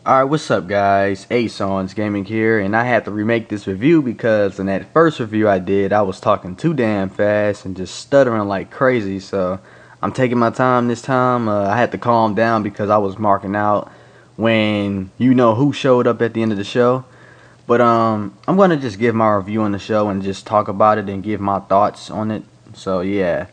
Alright, what's up guys? Asons Gaming here, and I had to remake this review because in that first review I did, I was talking too damn fast and just stuttering like crazy, so I'm taking my time this time. I had to calm down because I was marking out when you know who showed up at the end of the show. But I'm gonna just give my review on the show and just talk about it and give my thoughts on it. So yeah.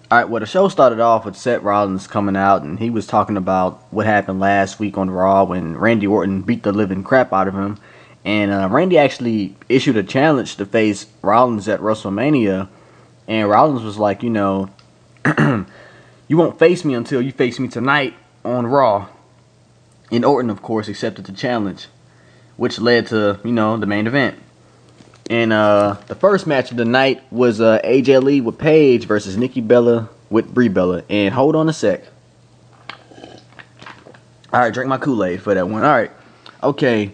Alright, well, the show started off with Seth Rollins coming out, and he was talking about what happened last week on Raw when Randy Orton beat the living crap out of him. And Randy actually issued a challenge to face Rollins at WrestleMania. And Rollins was like, you won't face me until you face me tonight on Raw. And Orton, of course, accepted the challenge, which led to, the main event. And the first match of the night was AJ Lee with Paige versus Nikki Bella with Brie Bella. And hold on a sec. Alright, drink my Kool-Aid for that one. Alright. Okay.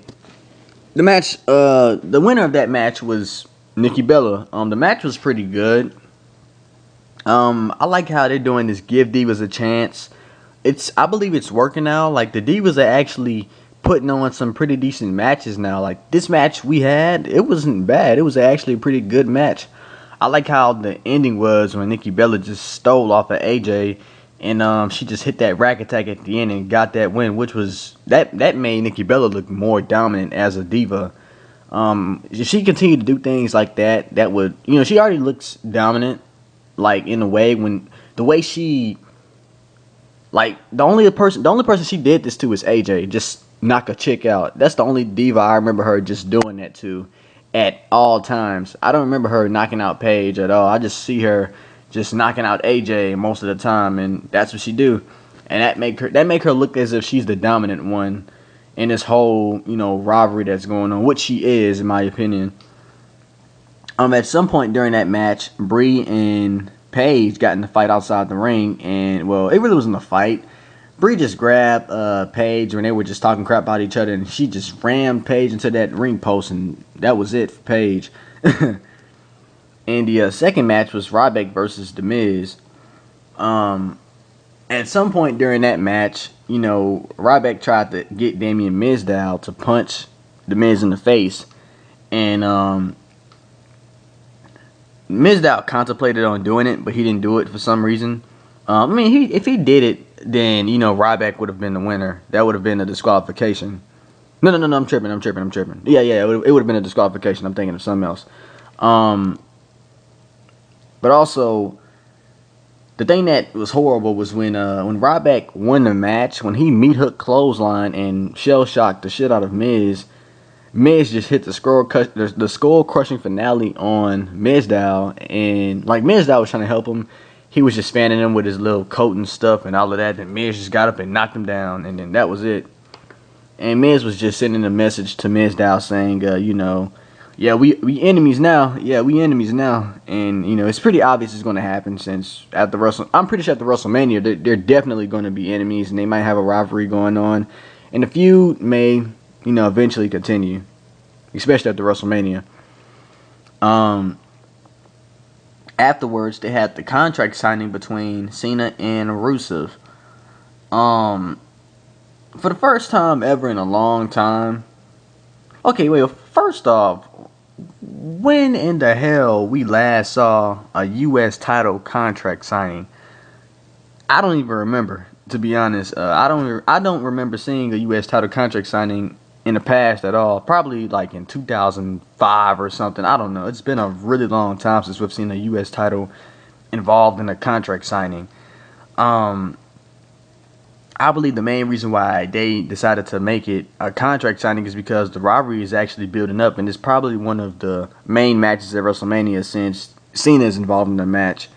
The match, the winner of that match was Nikki Bella. The match was pretty good. I like how they're doing this Give Divas a Chance. I believe it's working now. Like, the Divas are actually putting on some pretty decent matches now. Like, this match we had, it wasn't bad. It was actually a pretty good match. I like how the ending was when Nikki Bella just stole off of AJ, and she just hit that rack attack at the end and got that win, which was that made Nikki Bella look more dominant as a diva. If she continued to do things like that, that would, she already looks dominant, like, in a way, when the way she, like, the only person she did this to is AJ. Just knock a chick out. That's the only diva I remember her just doing that to at all times. I don't remember her knocking out Paige at all. I just see her just knocking out AJ most of the time, and that's what she do. And that make her look as if she's the dominant one in this whole, rivalry that's going on, which she is, in my opinion. At some point during that match, Brie and Paige got in the fight outside the ring, and, well, it really wasn't a fight. Brie just grabbed Paige when they were just talking crap about each other, and she just rammed Paige into that ring post, and that was it for Paige. And the second match was Ryback versus The Miz. At some point during that match, Ryback tried to get Damien Mizdow to punch The Miz in the face, and Mizdow contemplated on doing it, but he didn't do it for some reason. If he did it, then, Ryback would have been the winner. That would have been a disqualification. No, I'm tripping. Yeah, it would have been a disqualification. I'm thinking of something else. But also, the thing that was horrible was when Ryback won the match, when he meat-hook clothesline and shell-shocked the shit out of Miz. Miz just hit the skull-crushing finale on Mizdow, and, like, Mizdow was trying to help him. He was just fanning him with his little coat and stuff and all of that. And Miz just got up and knocked him down. And then that was it. And Miz was just sending a message to Mizdow saying, yeah, we enemies now. Yeah, we enemies now. And, it's pretty obvious it's going to happen since I'm pretty sure at the WrestleMania, they're definitely going to be enemies. And they might have a rivalry going on. And the feud may, eventually continue. Especially at the WrestleMania. Afterwards, they had the contract signing between Cena and Rusev. For the first time ever in a long time. Okay, wait, first off, when in the hell we last saw a U.S. title contract signing? I don't even remember, to be honest. I don't remember seeing a U.S. title contract signing in the past at all. Probably like in 2005 or something. I don't know. It's been a really long time since we've seen a U.S. title involved in a contract signing. I believe the main reason why they decided to make it a contract signing is because the rivalry is actually building up, and it's probably one of the main matches at WrestleMania since Cena is involved in the match.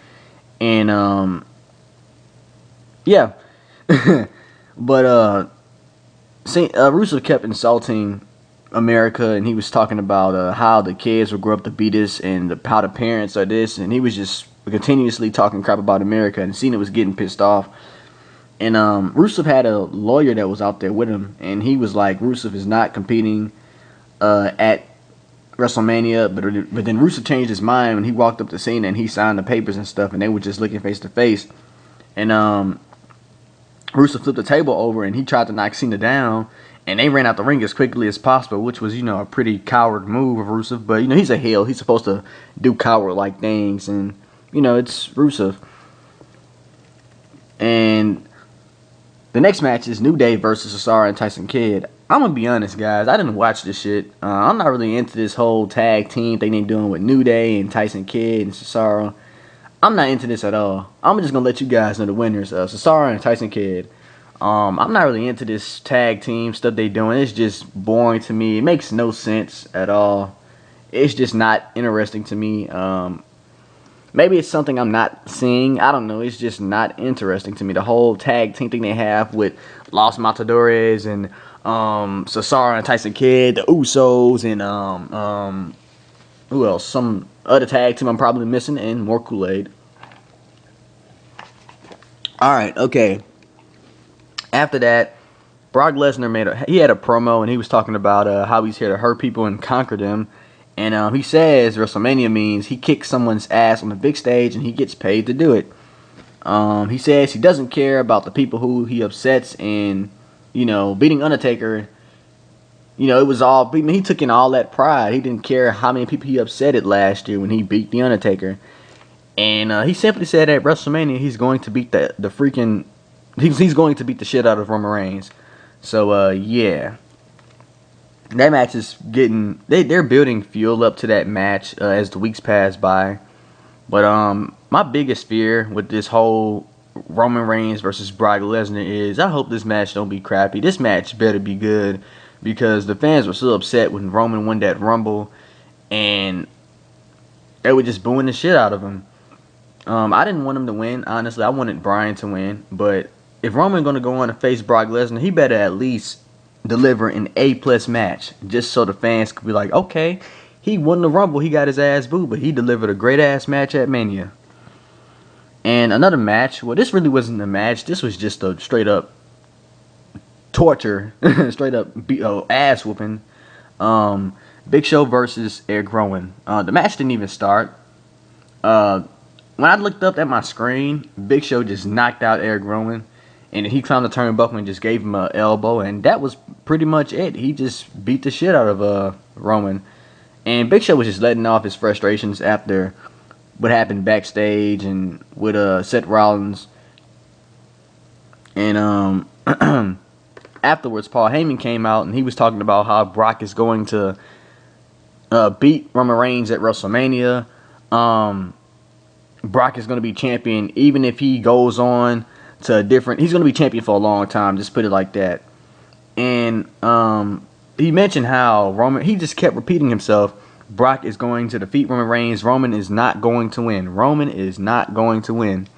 And yeah. But Rusev kept insulting America, and he was talking about how the kids will grow up to be this, and how the parents are this, and he was just continuously talking crap about America, and Cena was getting pissed off. And Rusev had a lawyer that was out there with him, and he was like, Rusev is not competing at WrestleMania, but then Rusev changed his mind when he walked up to Cena and he signed the papers and stuff, and they were just looking face to face. And Rusev flipped the table over and he tried to knock Cena down, And they ran out the ring as quickly as possible, which was, a pretty coward move of Rusev. But, he's a heel. He's supposed to do coward-like things. And, it's Rusev. And the next match is New Day versus Cesaro and Tyson Kidd. I'm going to be honest, guys. I didn't watch this shit. I'm not really into this whole tag team thing they're doing with New Day and Tyson Kidd and Cesaro. I'm not into this at all. I'm just going to let you guys know the winners. Cesaro and Tyson Kidd. I'm not really into this tag team stuff they doing. It's just boring to me. It makes no sense at all. It's just not interesting to me. Maybe it's something I'm not seeing. I don't know. It's just not interesting to me. The whole tag team thing they have with Los Matadores and Cesaro and Tyson Kidd, the Usos, and who else? Some other tag team I'm probably missing, and more Kool-Aid. Alright, okay. After that, Brock Lesnar he had a promo, and he was talking about how he's here to hurt people and conquer them. And he says WrestleMania means he kicks someone's ass on the big stage and he gets paid to do it. He says he doesn't care about the people who he upsets, and, beating Undertaker, it was all, he took in all that pride. He didn't care how many people he upsetted last year when he beat The Undertaker. And he simply said at WrestleMania he's going to beat he's going to beat the shit out of Roman Reigns. So, yeah. That match is they're building fuel up to that match as the weeks pass by. But my biggest fear with this whole Roman Reigns versus Brock Lesnar is I hope this match don't be crappy. This match better be good, because the fans were so upset when Roman won that Rumble, and they were just booing the shit out of him. I didn't want him to win, honestly. I wanted Bryan to win, but if Roman going to go on to face Brock Lesnar, he better at least deliver an A+ match, just so the fans could be like, okay, he won the Rumble, he got his ass booed, but he delivered a great ass match at Mania. And another match, well, this really wasn't a match, this was just a straight up torture, straight up ass whooping. Big Show versus Eric Rowan. The match didn't even start. When I looked up at my screen, Big Show just knocked out Eric Rowan. And he climbed the turnbuckle and just gave him an elbow. And that was pretty much it. He just beat the shit out of Roman. And Big Show was just letting off his frustrations after what happened backstage and with Seth Rollins. And afterwards, Paul Heyman came out and he was talking about how Brock is going to beat Roman Reigns at WrestleMania. Brock is going to be champion even if he goes on to a different, he's going to be champion for a long time, just put it like that. And he mentioned how Roman, he just kept repeating himself, Brock is going to defeat Roman Reigns, Roman is not going to win, Roman is not going to win.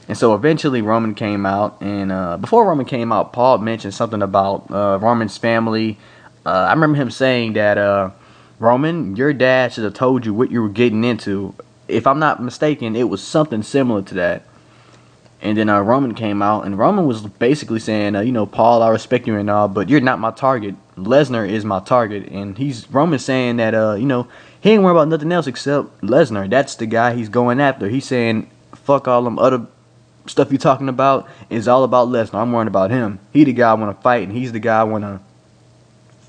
And so eventually Roman came out, and before Roman came out, Paul mentioned something about Roman's family. I remember him saying that, Roman, your dad should have told you what you were getting into. If I'm not mistaken, it was something similar to that. And then Roman came out, and Roman was basically saying, Paul, I respect you and all, but you're not my target. Lesnar is my target. And Roman's saying that, he ain't worried about nothing else except Lesnar. That's the guy he's going after. He's saying, fuck all them other stuff you're talking about. It's all about Lesnar. I'm worried about him. He the guy I want to fight, and he's the guy I want to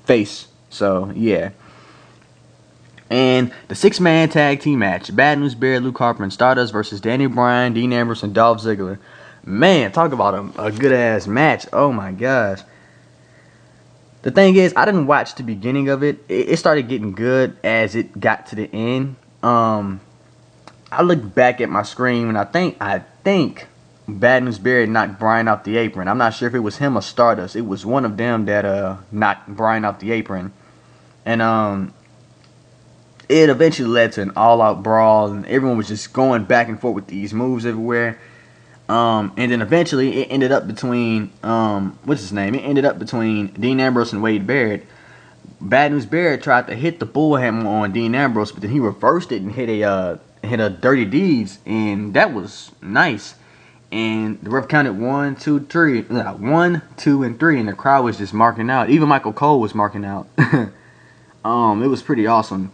face. So, yeah. And the 6-man tag team match, Bad News Bear, Luke Harper, and Stardust versus Daniel Bryan, Dean Ambrose, and Dolph Ziggler. Man, talk about a good-ass match. Oh, my gosh. The thing is, I didn't watch the beginning of it. It started getting good as it got to the end. I looked back at my screen, and I think Bad News Bear knocked Bryan off the apron. I'm not sure if it was him or Stardust. It was one of them that knocked Bryan off the apron. And, it eventually led to an all-out brawl, and everyone was just going back and forth with these moves everywhere. And then eventually it ended up between, what's his name? It ended up between Dean Ambrose and Wade Barrett. Bad News Barrett tried to hit the bullhammer on Dean Ambrose, but then he reversed it and hit a Dirty Deeds, and that was nice. And the ref counted 1, 2, 3, 1, 2, and 3, and the crowd was just marking out. Even Michael Cole was marking out. It was pretty awesome.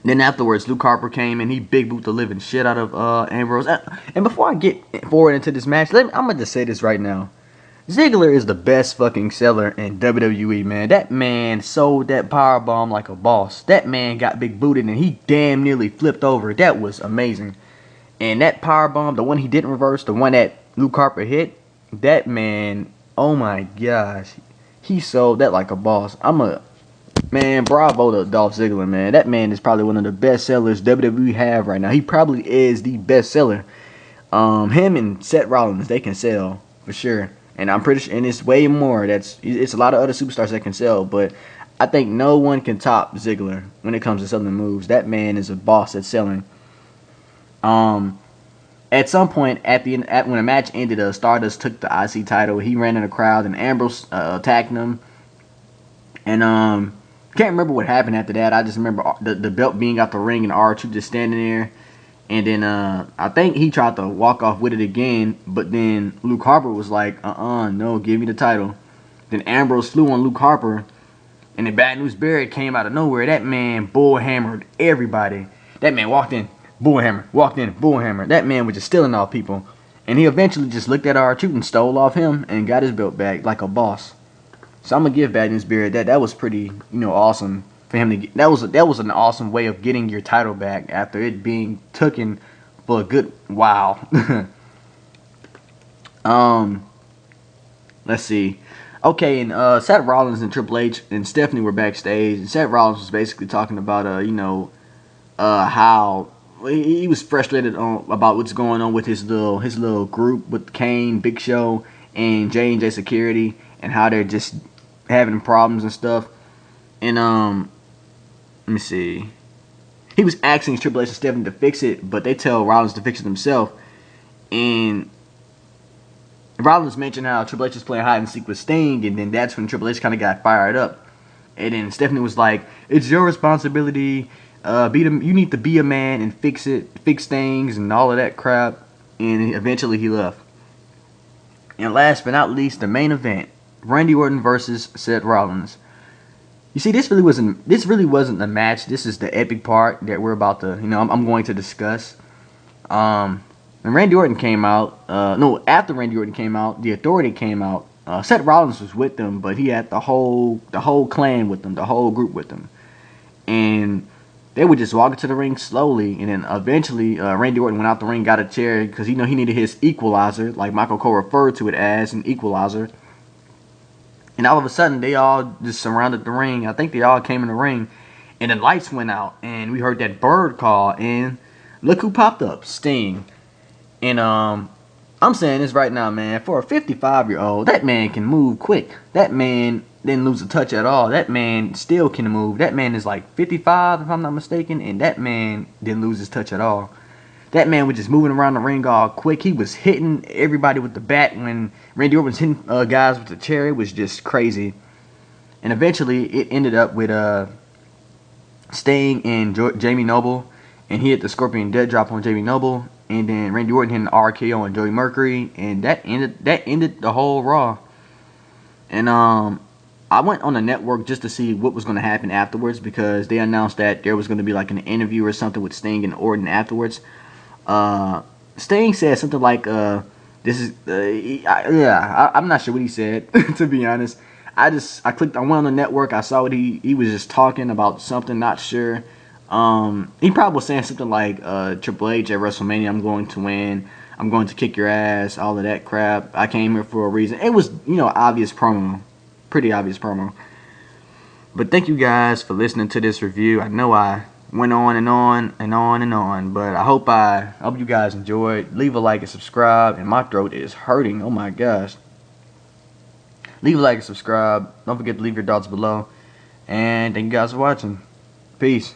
Then afterwards, Luke Harper came and he big boot the living shit out of Ambrose. And before I get forward into this match, I'm going to just say this right now. Ziggler is the best fucking seller in WWE, man. That man sold that powerbomb like a boss. That man got big booted and he damn nearly flipped over. That was amazing. And that powerbomb, the one he didn't reverse, the one that Luke Harper hit, that man, oh my gosh, he sold that like a boss. Man, bravo to Dolph Ziggler, man. That man is probably one of the best sellers WWE have right now. He probably is the best seller. Him and Seth Rollins, they can sell for sure. And I'm pretty sure, and it's way more. It's a lot of other superstars that can sell, but I think no one can top Ziggler when it comes to selling moves. That man is a boss at selling. At some point when the match ended, Stardust took the IC title. He ran in the crowd, and Ambrose attacked him. And can't remember what happened after that. I just remember the belt being out the ring and R2 just standing there. And then I think he tried to walk off with it again, but then Luke Harper was like, no, give me the title. Then Ambrose flew on Luke Harper, and then Bad News Barrett came out of nowhere. That man bullhammered everybody. That man walked in, bullhammer, walked in, bullhammer. That man was just stealing off people. And he eventually just looked at R2 and stole off him and got his belt back like a boss. So I'm gonna give Bad News Barrett that. That was pretty, awesome. For him to get, that was an awesome way of getting your title back after it being taken for a good while. Let's see. Okay, and Seth Rollins and Triple H and Stephanie were backstage, and Seth Rollins was basically talking about how he was frustrated about what's going on with his little group with Kane, Big Show, and J&J Security, and how they're just having problems and stuff. And let me see. He was asking Triple H and Stephanie to fix it, but they tell Rollins to fix it himself. And Rollins mentioned how Triple H was playing hide and seek with Sting, and then that's when Triple H kind of got fired up. And then Stephanie was like, "It's your responsibility. You need to be a man and fix things and all of that crap." And eventually he left. And last but not least, the main event: Randy Orton versus Seth Rollins. You see, this really wasn't the match. This is the epic part that we're about to, I'm going to discuss. When Randy Orton came out, after Randy Orton came out, the Authority came out. Seth Rollins was with them, but he had the whole clan with them, the whole group with them, and they would just walk into the ring slowly, and then eventually Randy Orton went out the ring, got a chair because he needed his equalizer, like Michael Cole referred to it as an equalizer. And all of a sudden, they all just surrounded the ring. I think they all came in the ring. And the lights went out. And we heard that bird call. And look who popped up. Sting. And I'm saying this right now, man. For a 55-year-old, that man can move quick. That man didn't lose a touch at all. That man still can move. That man is like 55, if I'm not mistaken. And that man didn't lose his touch at all. That man was just moving around the ring all quick. He was hitting everybody with the bat when Randy Orton was hitting guys with the chair. It was just crazy. And eventually, it ended up with Sting and Jamie Noble. And he hit the Scorpion Dead Drop on Jamie Noble. And then Randy Orton hit an RKO on Joey Mercury. And that ended the whole Raw. And I went on the network just to see what was going to happen afterwards, because they announced that there was going to be like an interview or something with Sting and Orton afterwards. Sting said something like, "This is, I'm not sure what he said, to be honest. I went on the network, I saw what he was just talking about something, not sure. He probably was saying something like, Triple H at WrestleMania, I'm going to win, I'm going to kick your ass, all of that crap. I came here for a reason." It was, obvious promo, pretty obvious promo. But thank you guys for listening to this review. I know I went on and on and on and on, but I hope you guys enjoyed. Leave a like and subscribe, and my throat is hurting. Oh my gosh. Leave a like and subscribe. Don't forget to leave your thoughts below. And thank you guys for watching. Peace.